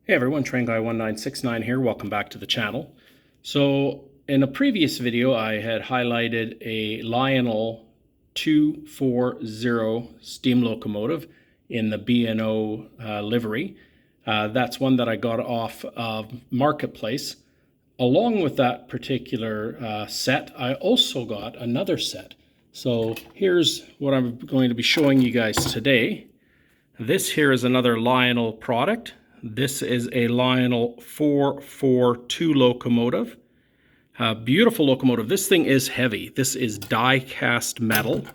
Hey everyone, TrainGuy1969 here. Welcome back to the channel. So in a previous video, I had highlighted a Lionel 240 steam locomotive in the B&O livery. That's one that I got off of Marketplace. Along with that particular set, I also got another set. So here's what I'm going to be showing you guys today. This here is another Lionel product. This is a Lionel 442 locomotive. Beautiful locomotive. This thing is heavy. This is die-cast metal.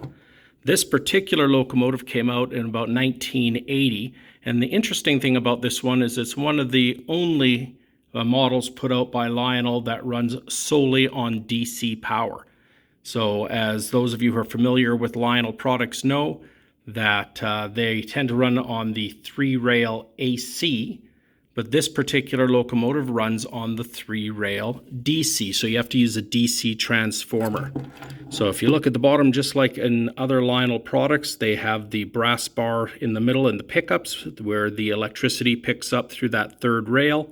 This particular locomotive came out in about 1980. And the interesting thing about this one is it's one of the only models put out by Lionel that runs solely on DC power. So as those of you who are familiar with Lionel products know, that they tend to run on the 3-rail AC, but this particular locomotive runs on the 3-rail DC, so you have to use a DC transformer. So if you look at the bottom, just like in other Lionel products, they have the brass bar in the middle and the pickups where the electricity picks up through that 3rd rail.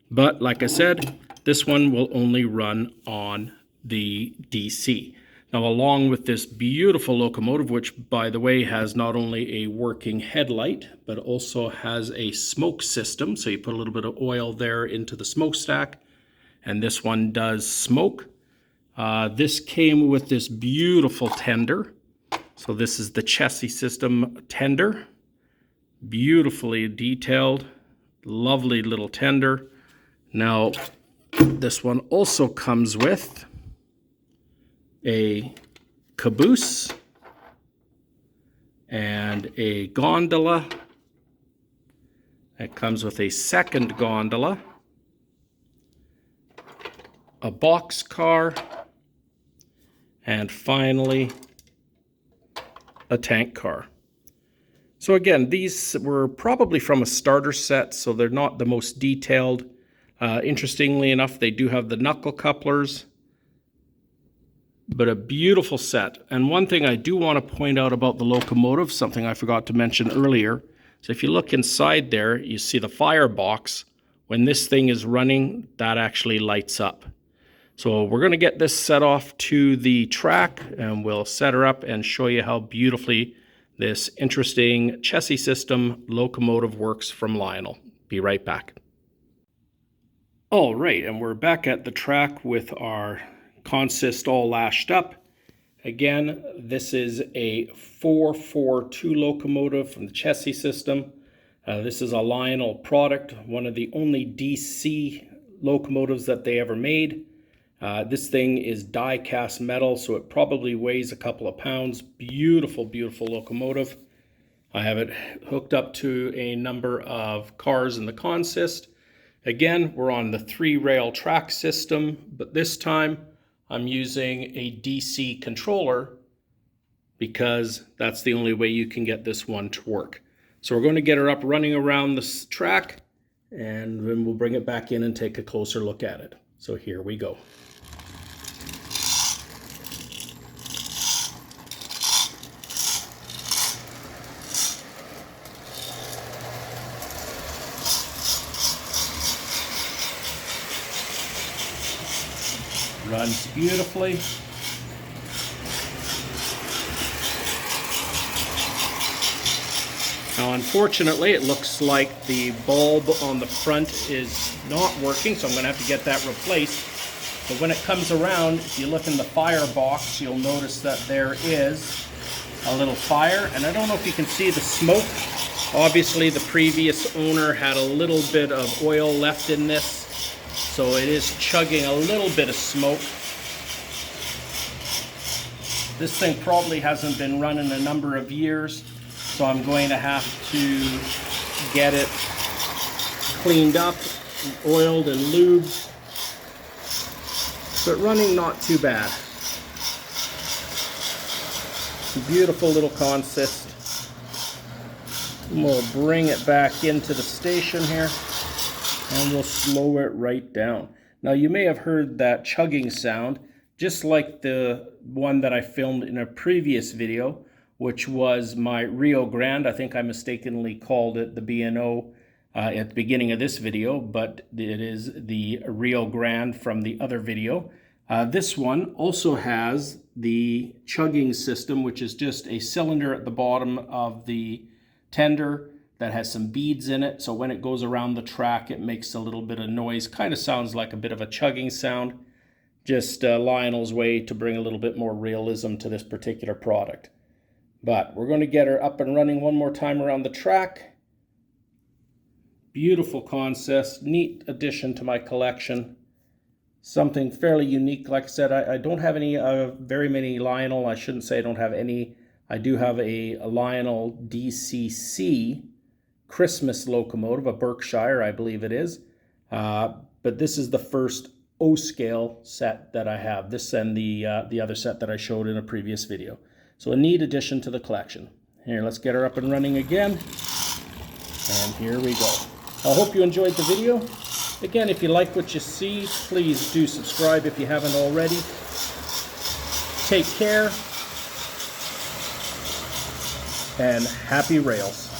But like I said, this one will only run on the DC. Now, along with this beautiful locomotive, which, by the way, has not only a working headlight, but also has a smoke system. So you put a little bit of oil there into the smokestack, and this one does smoke. This came with this beautiful tender. So this is the chassis system tender. Beautifully detailed, lovely little tender. Now, this one also comes with a caboose and a gondola. It comes with a second gondola, a box car, and finally a tank car. So again, these were probably from a starter set, so they're not the most detailed. Interestingly enough, they do have the knuckle couplers, but a beautiful set. And one thing I do want to point out about the locomotive, something I forgot to mention earlier, so if you look inside there, you see the firebox. When this thing is running, that actually lights up. So we're going to get this set off to the track, and we'll set her up and show you how beautifully this interesting chassis system locomotive works from Lionel. Be right back. All right, and we're back at the track with our consist all lashed up. Again, this is a 442 locomotive from the chassis system. This is a Lionel product, one of the only DC locomotives that they ever made. This thing is die-cast metal, so it probably weighs a couple of pounds. Beautiful, beautiful locomotive. I have it hooked up to a number of cars in the consist. Again, we're on the 3-rail track system, but this time I'm using a DC controller because that's the only way you can get this one to work. So we're going to get her up running around this track, and then we'll bring it back in and take a closer look at it. So here we go. Runs beautifully. Now, unfortunately, it looks like the bulb on the front is not working, so I'm going to have to get that replaced. But when it comes around, if you look in the firebox, you'll notice that there is a little fire, and I don't know if you can see the smoke. Obviously, the previous owner had a little bit of oil left in this, so it is chugging a little bit of smoke. This thing probably hasn't been run in a number of years, so I'm going to have to get it cleaned up, and oiled and lubed, but running not too bad. Beautiful little consist. And we'll bring it back into the station here, and we'll slow it right down. Now, you may have heard that chugging sound, just like the one that I filmed in a previous video, which was my Rio Grande. I think I mistakenly called it the B&O at the beginning of this video, but it is the Rio Grande from the other video. This one also has the chugging system, which is just a cylinder at the bottom of the tender that has some beads in it. So when it goes around the track, it makes a little bit of noise. Kind of sounds like a bit of a chugging sound. Just Lionel's way to bring a little bit more realism to this particular product. But we're going to get her up and running one more time around the track. Beautiful concept, neat addition to my collection. Something fairly unique. Like I said, I don't have any very many Lionel. I shouldn't say I don't have any. I do have a Lionel DCC Christmas locomotive, a Berkshire, I believe it is. But this is the first O-scale set that I have. This and the other set that I showed in a previous video. So a neat addition to the collection. Here, let's get her up and running again. And here we go. I hope you enjoyed the video. Again, if you like what you see, please do subscribe if you haven't already. Take care, and happy rails.